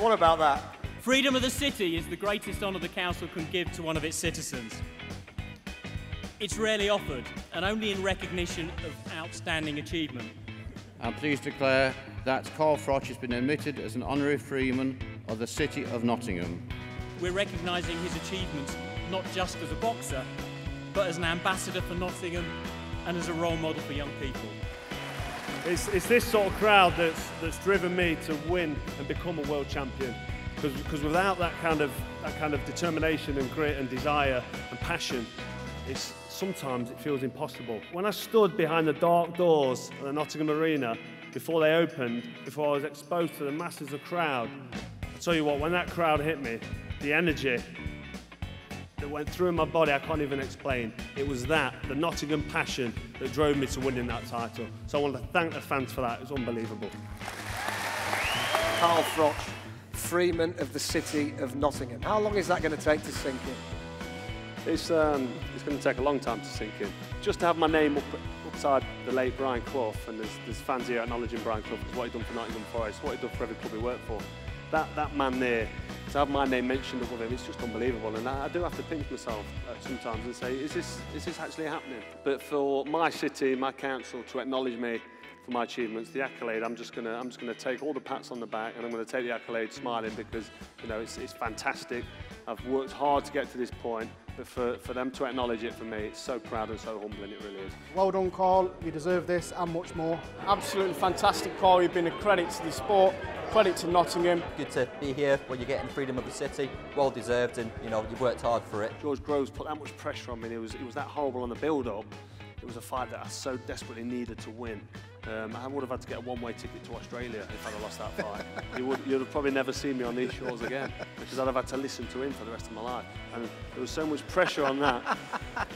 What about that? Freedom of the city is the greatest honour the council can give to one of its citizens. It's rarely offered, and only in recognition of outstanding achievement. I'm pleased to declare that Carl Froch has been admitted as an Honorary Freeman of the City of Nottingham. We're recognising his achievements not just as a boxer, but as an ambassador for Nottingham and as a role model for young people. It's this sort of crowd that's driven me to win and become a world champion. Because without that kind of determination and grit and desire and passion, sometimes it feels impossible. When I stood behind the dark doors of the Nottingham Arena before they opened, before I was exposed to the masses of crowd, I tell you what, when that crowd hit me, the energy that went through my body, I can't even explain. It was the Nottingham passion that drove me to winning that title. So I want to thank the fans for that. It was unbelievable. Carl Froch, Freeman of the City of Nottingham. How long is that going to take to sink in? It's going to take a long time to sink in. Just to have my name upside the late Brian Clough, and there's fans here acknowledging Brian Clough because what he'd done for Nottingham Forest, what he'd done for every club he worked for. That man there, to have my name mentioned above him, it's just unbelievable. And I do have to pinch myself sometimes and say, is this actually happening? But for my city, my council to acknowledge me for my achievements, the accolade, I'm just gonna take all the pats on the back, and I'm gonna take the accolade smiling, because you know it's fantastic. I've worked hard to get to this point, but for them to acknowledge it for me, it's so proud and so humbling, it really is. Well done, Carl. You deserve this and much more. Absolutely fantastic, Carl. You've been a credit to the sport, credit to Nottingham. Good to be here where you're getting freedom of the city. Well deserved, and you know you've worked hard for it. George Groves put that much pressure on me. It was that horrible on the build-up. It was a fight that I so desperately needed to win. I would have had to get a one-way ticket to Australia if I'd have lost that fight. You'd have probably never seen me on these shores again, because I'd have had to listen to him for the rest of my life. And there was so much pressure on that.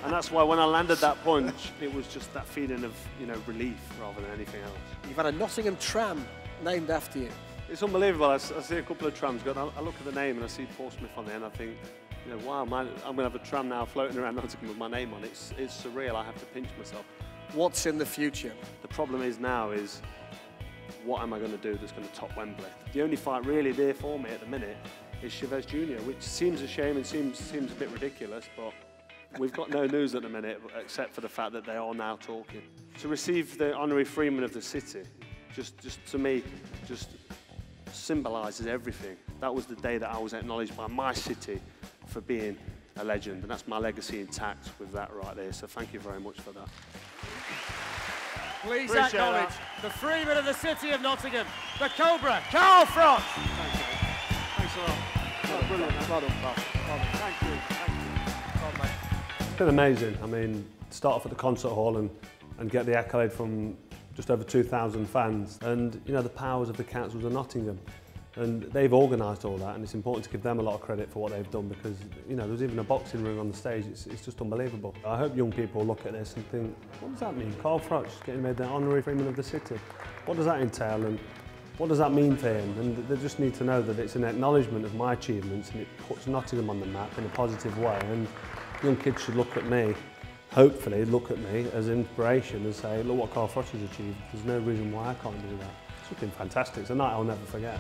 And that's why when I landed that punch, it was just that feeling of relief rather than anything else. You've had a Nottingham tram named after you. It's unbelievable. I see a couple of trams going. I look at the name and I see Portsmouth on there, and I think, wow, man, I'm going to have a tram now floating around Nottingham with my name on it. It's surreal. I have to pinch myself. What's in the future? The problem is now is, what am I going to do that's going to top Wembley? The only fight really there for me at the minute is Chavez Jr., which seems a shame and seems a bit ridiculous, but we've got no news at the minute except for the fact that they are now talking. To receive the Honorary Freeman of the City, just to me, just symbolises everything. That was the day that I was acknowledged by my city for being a legend, and that's my legacy intact with that right there. So thank you very much for that. Please acknowledge the Freeman of the City of Nottingham, the Cobra, Carl Froch. Thanks a lot. Oh, brilliant. Well done, pal. Well done. Thank you. Well, mate. It's been amazing. I mean, start off at the concert hall and get the accolade from just over 2,000 fans, and the powers of the councils of Nottingham. And they've organised all that, and it's important to give them a lot of credit for what they've done, because there's even a boxing ring on the stage. It's just unbelievable. I hope young people look at this and think, what does that mean? Carl Froch getting made the Honorary Freeman of the City. What does that entail, and what does that mean for him? And they just need to know that it's an acknowledgement of my achievements, and it puts Nottingham on the map in a positive way. And young kids should look at me, hopefully look at me as inspiration and say, look what Carl Froch has achieved. There's no reason why I can't do that. It's been fantastic. It's a night I'll never forget.